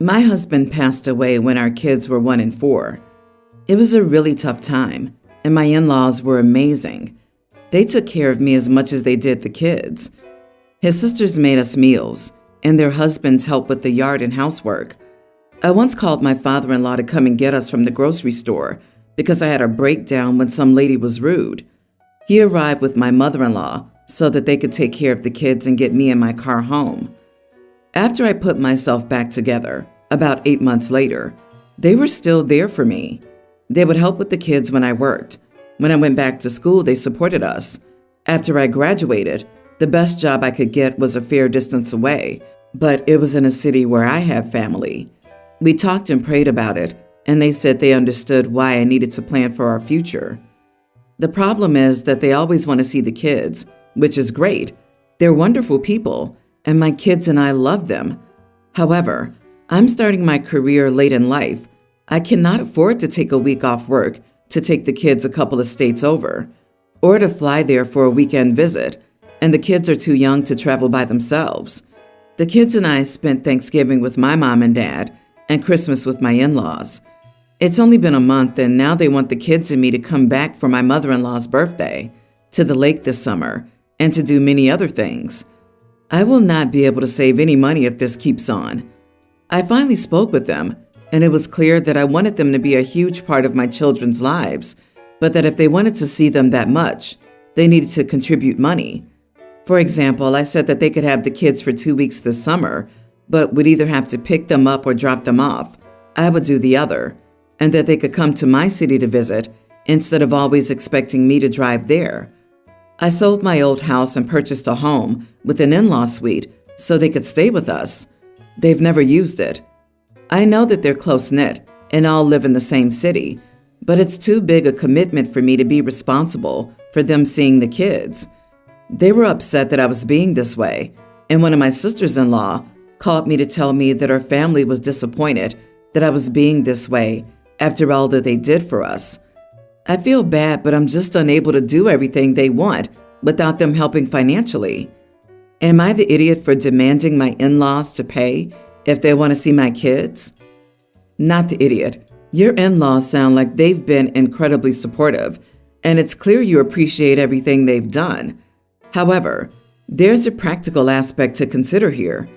My husband passed away when our kids were 1 and 4. It was a really tough time, and my in-laws were amazing. They took care of me as much as they did the kids. His sisters made us meals, and their husbands helped with the yard and housework. I once called my father-in-law to come and get us from the grocery store because I had a breakdown when some lady was rude. He arrived with my mother-in-law so that they could take care of the kids and get me and my car home. After I put myself back together, about 8 months later, they were still there for me. They would help with the kids when I worked. When I went back to school, they supported us. After I graduated, the best job I could get was a fair distance away, but it was in a city where I have family. We talked and prayed about it, and they said they understood why I needed to plan for our future. The problem is that they always want to see the kids, which is great. They're wonderful people, and my kids and I love them. However, I'm starting my career late in life. I cannot afford to take a week off work to take the kids a couple of states over, or to fly there for a weekend visit, and the kids are too young to travel by themselves. The kids and I spent Thanksgiving with my mom and dad and Christmas with my in-laws. It's only been a month, and now they want the kids and me to come back for my mother-in-law's birthday, to the lake this summer, and to do many other things. I will not be able to save any money if this keeps on. I finally spoke with them, and it was clear that I wanted them to be a huge part of my children's lives, but that if they wanted to see them that much, they needed to contribute money. For example, I said that they could have the kids for 2 weeks this summer, but would either have to pick them up or drop them off. I would do the other, and that they could come to my city to visit instead of always expecting me to drive there. I sold my old house and purchased a home with an in-law suite so they could stay with us. They've never used it. I know that they're close-knit and all live in the same city, but it's too big a commitment for me to be responsible for them seeing the kids. They were upset that I was being this way, and one of my sisters-in-law called me to tell me that her family was disappointed that I was being this way after all that they did for us. I feel bad, but I'm just unable to do everything they want without them helping financially. Am I the idiot for demanding my in-laws to pay if they want to see my kids? Not the idiot. Your in-laws sound like they've been incredibly supportive, and it's clear you appreciate everything they've done. However, there's a practical aspect to consider here.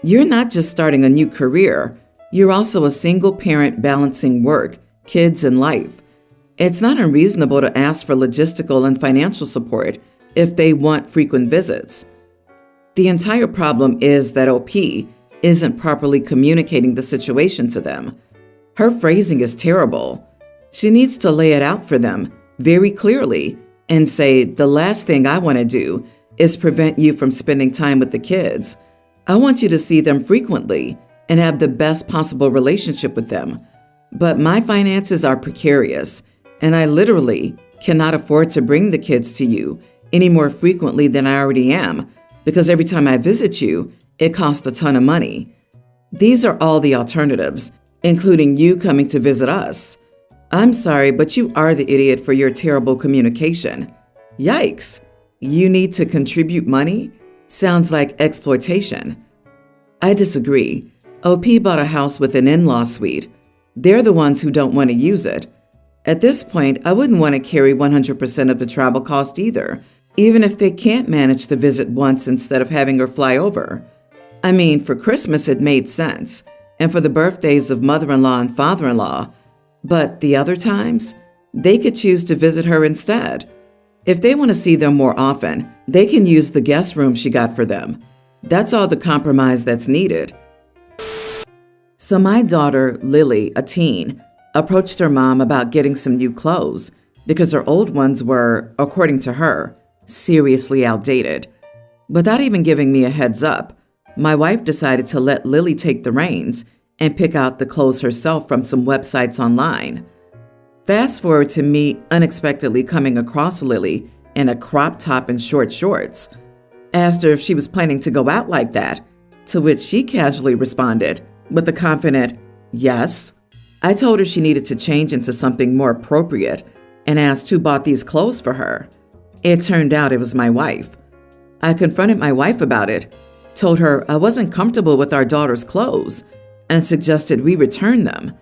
You're not just starting a new career, you're also a single parent balancing work, kids, and life. It's not unreasonable to ask for logistical and financial support if they want frequent visits. The entire problem is that OP isn't properly communicating the situation to them. Her phrasing is terrible. She needs to lay it out for them very clearly and say, the last thing I want to do is prevent you from spending time with the kids. I want you to see them frequently and have the best possible relationship with them. But my finances are precarious, and I literally cannot afford to bring the kids to you any more frequently than I already am, because every time I visit you, it costs a ton of money. These are all the alternatives, including you coming to visit us. I'm sorry, but you are the idiot for your terrible communication. Yikes! You need to contribute money? Sounds like exploitation. I disagree. OP bought a house with an in-law suite. They're the ones who don't want to use it. At this point, I wouldn't want to carry 100% of the travel cost either, even if they can't manage to visit once instead of having her fly over. I mean, for Christmas it made sense, and for the birthdays of mother-in-law and father-in-law, but the other times, they could choose to visit her instead. If they want to see them more often, they can use the guest room she got for them. That's all the compromise that's needed. So my daughter, Lily, a teen, approached her mom about getting some new clothes because her old ones were, according to her, seriously outdated. Without even giving me a heads up, my wife decided to let Lily take the reins and pick out the clothes herself from some websites online. Fast forward to me unexpectedly coming across Lily in a crop top and short shorts. Asked her if she was planning to go out like that, to which she casually responded with a confident, yes. I told her she needed to change into something more appropriate and asked who bought these clothes for her. It turned out it was my wife. I confronted my wife about it, told her I wasn't comfortable with our daughter's clothes, and suggested we return them.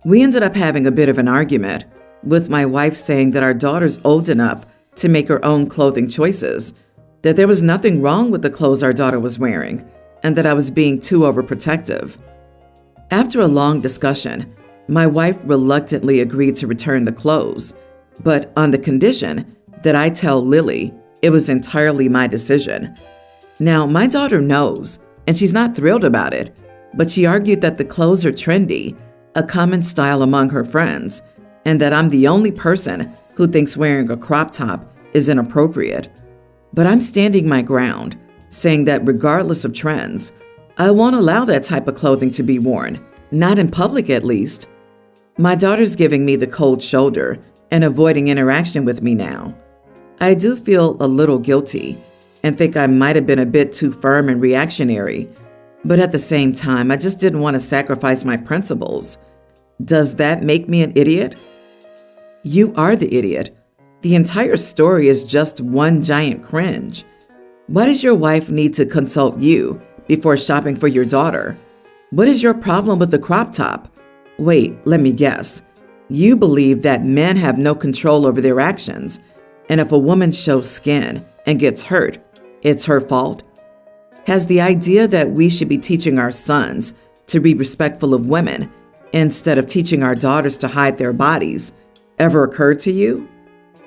We ended up having a bit of an argument, with my wife saying that our daughter's old enough to make her own clothing choices, that there was nothing wrong with the clothes our daughter was wearing, and that I was being too overprotective. After a long discussion, my wife reluctantly agreed to return the clothes, but on the condition that I tell Lily it was entirely my decision. Now, my daughter knows, and she's not thrilled about it, but she argued that the clothes are trendy, a common style among her friends, and that I'm the only person who thinks wearing a crop top is inappropriate. But I'm standing my ground, saying that regardless of trends, I won't allow that type of clothing to be worn, not in public at least. My daughter's giving me the cold shoulder and avoiding interaction with me now. I do feel a little guilty and think I might have been a bit too firm and reactionary, but at the same time, I just didn't want to sacrifice my principles. Does that make me an idiot? You are the idiot. The entire story is just one giant cringe. Why does your wife need to consult you before shopping for your daughter? What is your problem with the crop top? Wait, let me guess. You believe that men have no control over their actions, and if a woman shows skin and gets hurt, it's her fault? Has the idea that we should be teaching our sons to be respectful of women instead of teaching our daughters to hide their bodies ever occurred to you?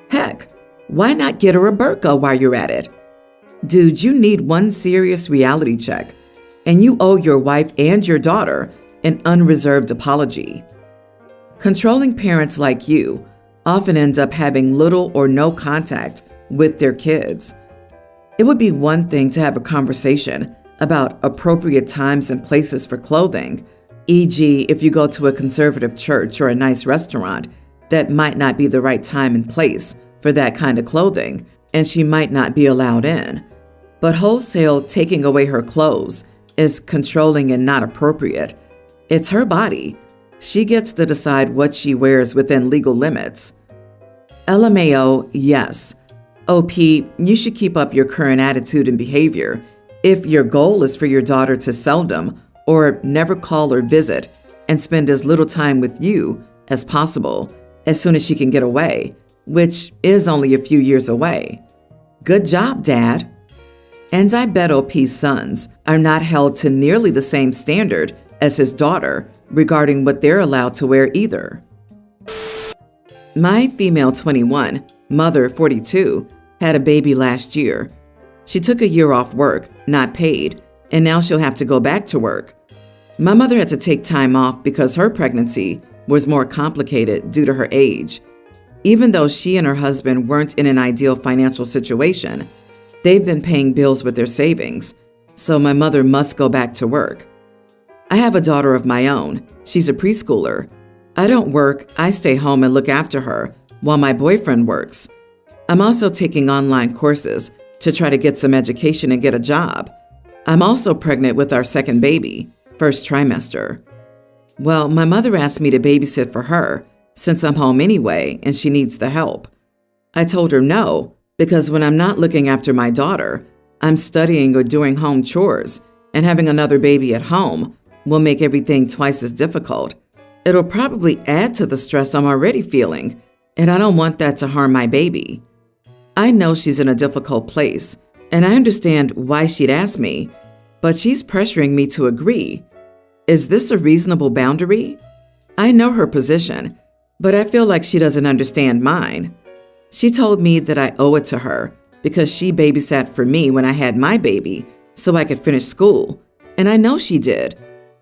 Heck, why not get her a burqa while you're at it? Dude, you need one serious reality check, and you owe your wife and your daughter an unreserved apology. Controlling parents like you often end up having little or no contact with their kids. It would be one thing to have a conversation about appropriate times and places for clothing, e.g., if you go to a conservative church or a nice restaurant, that might not be the right time and place for that kind of clothing, and she might not be allowed in. But wholesale taking away her clothes is controlling and not appropriate. It's her body. She gets to decide what she wears within legal limits. LMAO, yes. OP, you should keep up your current attitude and behavior if your goal is for your daughter to seldom or never call or visit and spend as little time with you as possible as soon as she can get away, which is only a few years away. Good job, Dad. And I bet OP's sons are not held to nearly the same standard as his daughter regarding what they're allowed to wear either. My female 21, mother 42, had a baby last year. She took a year off work, not paid, and now she'll have to go back to work. My mother had to take time off because her pregnancy was more complicated due to her age. Even though she and her husband weren't in an ideal financial situation, they've been paying bills with their savings, so my mother must go back to work. I have a daughter of my own. She's a preschooler. I don't work, I stay home and look after her while my boyfriend works. I'm also taking online courses to try to get some education and get a job. I'm also pregnant with our second baby, first trimester. Well, my mother asked me to babysit for her since I'm home anyway and she needs the help. I told her no, because when I'm not looking after my daughter, I'm studying or doing home chores, and having another baby at home will make everything twice as difficult. It'll probably add to the stress I'm already feeling, and I don't want that to harm my baby. I know she's in a difficult place, and I understand why she'd ask me, but she's pressuring me to agree. Is this a reasonable boundary? I know her position, but I feel like she doesn't understand mine. She told me that I owe it to her because she babysat for me when I had my baby so I could finish school, and I know she did,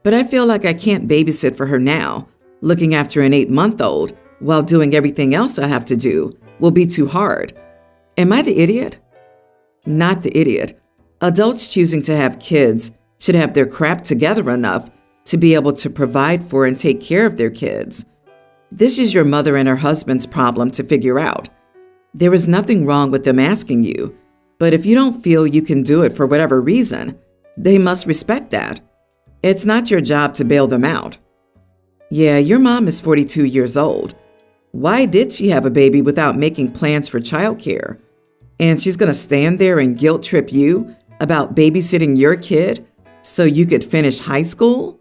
but I feel like I can't babysit for her now. Looking after an 8-month-old while doing everything else I have to do will be too hard. Am I the idiot? Not the idiot. Adults choosing to have kids should have their crap together enough to be able to provide for and take care of their kids. This is your mother and her husband's problem to figure out. There is nothing wrong with them asking you, but if you don't feel you can do it for whatever reason, they must respect that. It's not your job to bail them out. Yeah, your mom is 42 years old. Why did she have a baby without making plans for childcare? And she's going to stand there and guilt trip you about babysitting your kid so you could finish high school?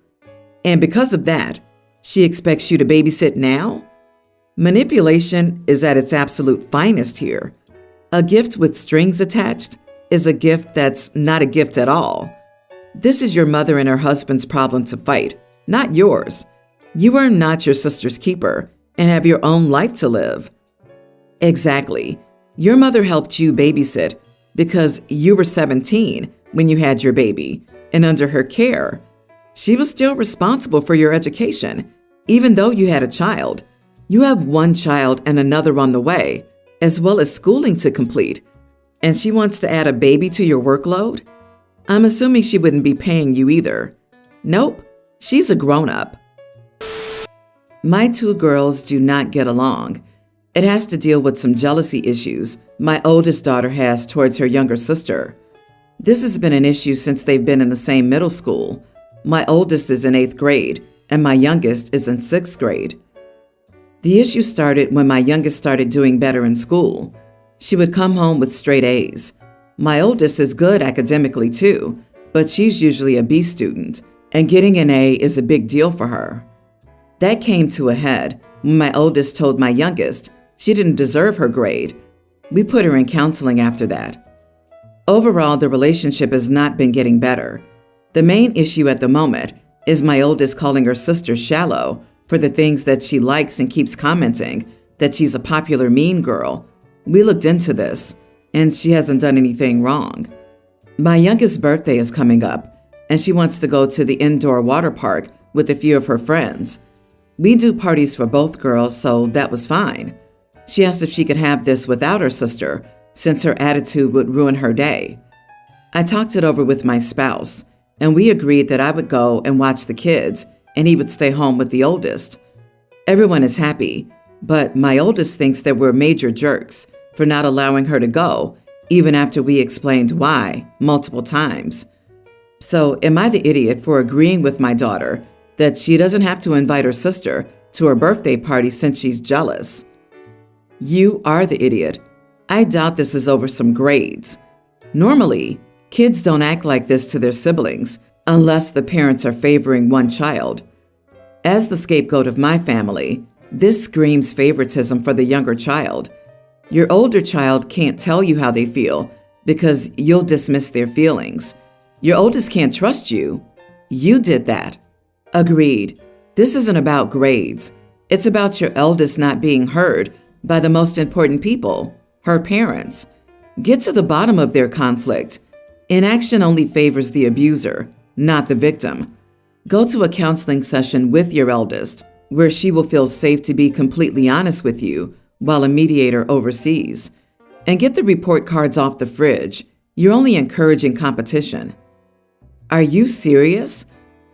And because of that, she expects you to babysit now? Manipulation is at its absolute finest here. A gift with strings attached is a gift that's not a gift at all. This is your mother and her husband's problem to fight, not yours. You are not your sister's keeper and have your own life to live. Exactly. Your mother helped you babysit because you were 17 when you had your baby and under her care. She was still responsible for your education, even though you had a child. You have one child and another on the way, as well as schooling to complete. And she wants to add a baby to your workload? I'm assuming she wouldn't be paying you either. Nope, she's a grown-up. My two girls do not get along. It has to deal with some jealousy issues my oldest daughter has towards her younger sister. This has been an issue since they've been in the same middle school. My oldest is in 8th grade, and my youngest is in 6th grade. The issue started when my youngest started doing better in school. She would come home with straight A's. My oldest is good academically too, but she's usually a B student, and getting an A is a big deal for her. That came to a head when my oldest told my youngest she didn't deserve her grade. We put her in counseling after that. Overall, the relationship has not been getting better. The main issue at the moment is my oldest calling her sister shallow for the things that she likes and keeps commenting that she's a popular mean girl. We looked into this, and she hasn't done anything wrong. My youngest's birthday is coming up, and she wants to go to the indoor water park with a few of her friends. We do parties for both girls, so that was fine. She asked if she could have this without her sister, since her attitude would ruin her day. I talked it over with my spouse, and we agreed that I would go and watch the kids, and he would stay home with the oldest. Everyone is happy, but my oldest thinks that we're major jerks for not allowing her to go, even after we explained why multiple times. So am I the idiot for agreeing with my daughter that she doesn't have to invite her sister to her birthday party since she's jealous? You are the idiot. I doubt this is over some grades. Normally, kids don't act like this to their siblings unless the parents are favoring one child. As the scapegoat of my family, this screams favoritism for the younger child. Your older child can't tell you how they feel because you'll dismiss their feelings. Your oldest can't trust you. You did that. Agreed. This isn't about grades. It's about your eldest not being heard by the most important people, her parents. Get to the bottom of their conflict. Inaction only favors the abuser, not the victim. Go to a counseling session with your eldest, where she will feel safe to be completely honest with you while a mediator oversees. And get the report cards off the fridge. You're only encouraging competition. Are you serious?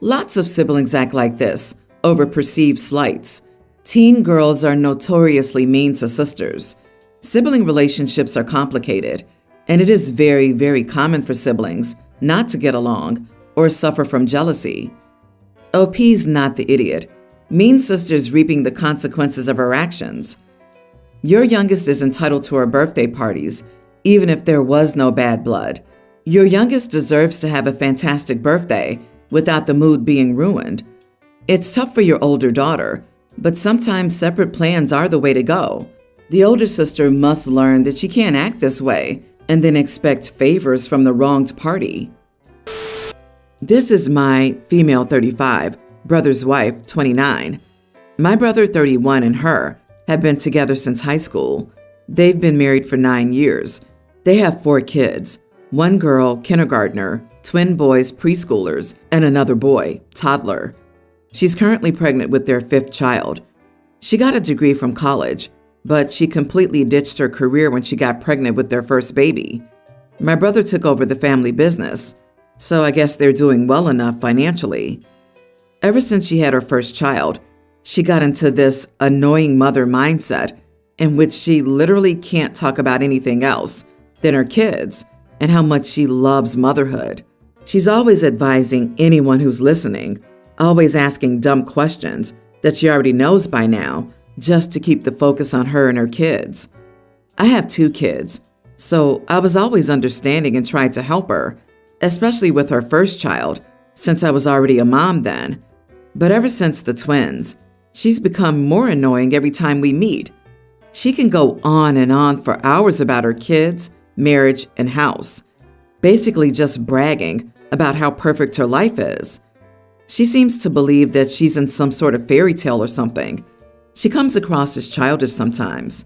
Lots of siblings act like this over perceived slights. Teen girls are notoriously mean to sisters. Sibling relationships are complicated, and it is very, very common for siblings not to get along or suffer from jealousy. OP's not the idiot. Mean sister's reaping the consequences of her actions. Your youngest is entitled to her birthday parties, even if there was no bad blood. Your youngest deserves to have a fantastic birthday without the mood being ruined. It's tough for your older daughter, but sometimes separate plans are the way to go. The older sister must learn that she can't act this way and then expect favors from the wronged party. This is my female 35, brother's wife, 29. My brother, 31, and her have been together since high school. They've been married for 9 years. They have 4 kids, 1 girl, kindergartner, twin boys, preschoolers, and another boy, toddler. She's currently pregnant with their 5th child. She got a degree from college, but she completely ditched her career when she got pregnant with their first baby. My brother took over the family business, so I guess they're doing well enough financially. Ever since she had her first child, she got into this annoying mother mindset in which she literally can't talk about anything else than her kids and how much she loves motherhood. She's always advising anyone who's listening, always asking dumb questions that she already knows by now, just to keep the focus on her and her kids. I have 2 kids, so I was always understanding and tried to help her, especially with her first child, since I was already a mom then. But ever since the twins, she's become more annoying every time we meet. She can go on and on for hours about her kids, marriage, and house, basically just bragging about how perfect her life is. She seems to believe that she's in some sort of fairy tale or something. She comes across as childish sometimes.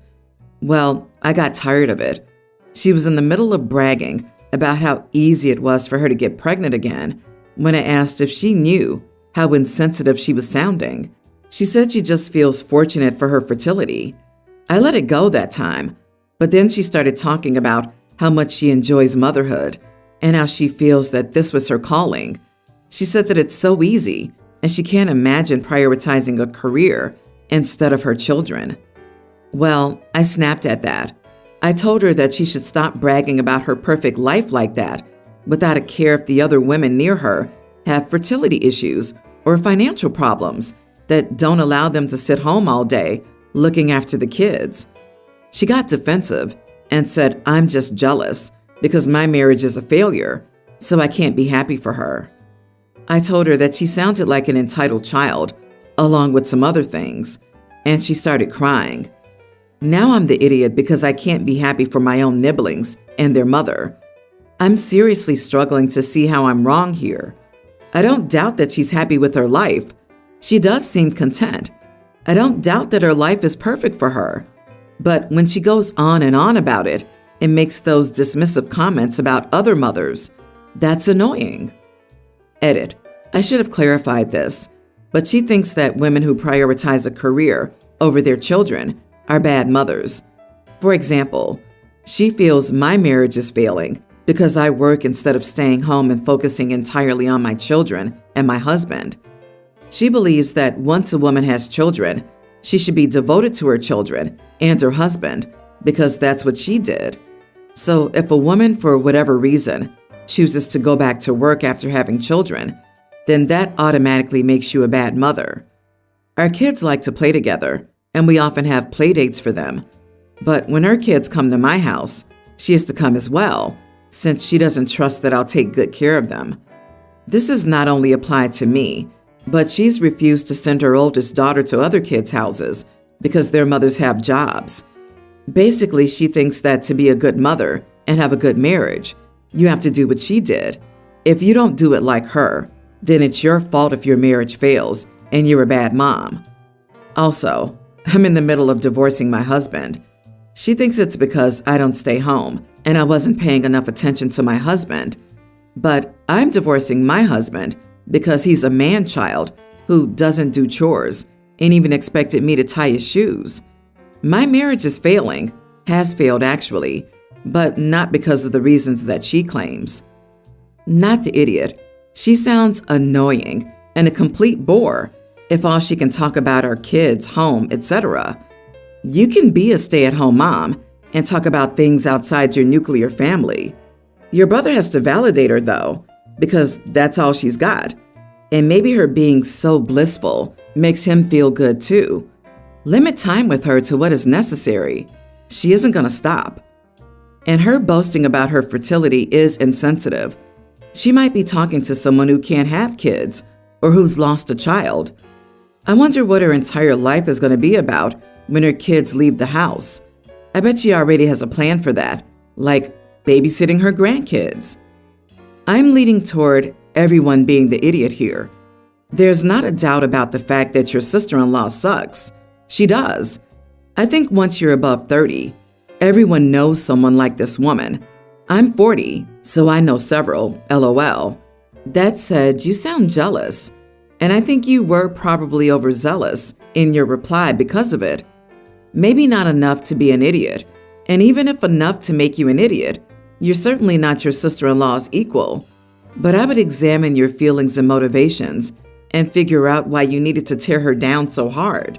Well, I got tired of it. She was in the middle of bragging about how easy it was for her to get pregnant again when I asked if she knew how insensitive she was sounding. She said she just feels fortunate for her fertility. I let it go that time, but then she started talking about how much she enjoys motherhood and how she feels that this was her calling. She said that it's so easy and she can't imagine prioritizing a career instead of her children. Well, I snapped at that. I told her that she should stop bragging about her perfect life like that without a care if the other women near her have fertility issues or financial problems that don't allow them to sit home all day looking after the kids. She got defensive and said, I'm just jealous because my marriage is a failure, so I can't be happy for her. I told her that she sounded like an entitled child, along with some other things, and she started crying. Now I'm the idiot because I can't be happy for my own nibblings and their mother. I'm seriously struggling to see how I'm wrong here. I don't doubt that she's happy with her life. She does seem content. I don't doubt that her life is perfect for her. But when she goes on and on about it and makes those dismissive comments about other mothers, that's annoying. Edit. I should have clarified this, but she thinks that women who prioritize a career over their children are bad mothers. For example, she feels my marriage is failing because I work instead of staying home and focusing entirely on my children and my husband. She believes that once a woman has children, she should be devoted to her children and her husband because that's what she did. So if a woman, for whatever reason, chooses to go back to work after having children, then that automatically makes you a bad mother. Our kids like to play together, and we often have play dates for them. But when her kids come to my house, she has to come as well, since she doesn't trust that I'll take good care of them. This is not only applied to me, but she's refused to send her oldest daughter to other kids' houses because their mothers have jobs. Basically, she thinks that to be a good mother and have a good marriage, you have to do what she did. If you don't do it like her, then it's your fault if your marriage fails and you're a bad mom. Also, I'm in the middle of divorcing my husband. She thinks it's because I don't stay home and I wasn't paying enough attention to my husband. But I'm divorcing my husband because he's a man-child who doesn't do chores and even expected me to tie his shoes. My marriage is failing, has failed actually, but not because of the reasons that she claims. Not the idiot. She sounds annoying and a complete bore if all she can talk about are kids, home, etc. You can be a stay-at-home mom and talk about things outside your nuclear family. Your brother has to validate her though, because that's all she's got. And maybe her being so blissful makes him feel good too. Limit time with her to what is necessary. She isn't going to stop. And her boasting about her fertility is insensitive. She might be talking to someone who can't have kids or who's lost a child. I wonder what her entire life is going to be about when her kids leave the house. I bet she already has a plan for that, like babysitting her grandkids. I'm leaning toward everyone being the idiot here. There's not a doubt about the fact that your sister-in-law sucks. She does. I think once you're above 30, everyone knows someone like this woman. I'm 40, so I know several, LOL. That said, you sound jealous, and I think you were probably overzealous in your reply because of it. Maybe not enough to be an idiot, and even if enough to make you an idiot, you're certainly not your sister-in-law's equal. But I would examine your feelings and motivations and figure out why you needed to tear her down so hard.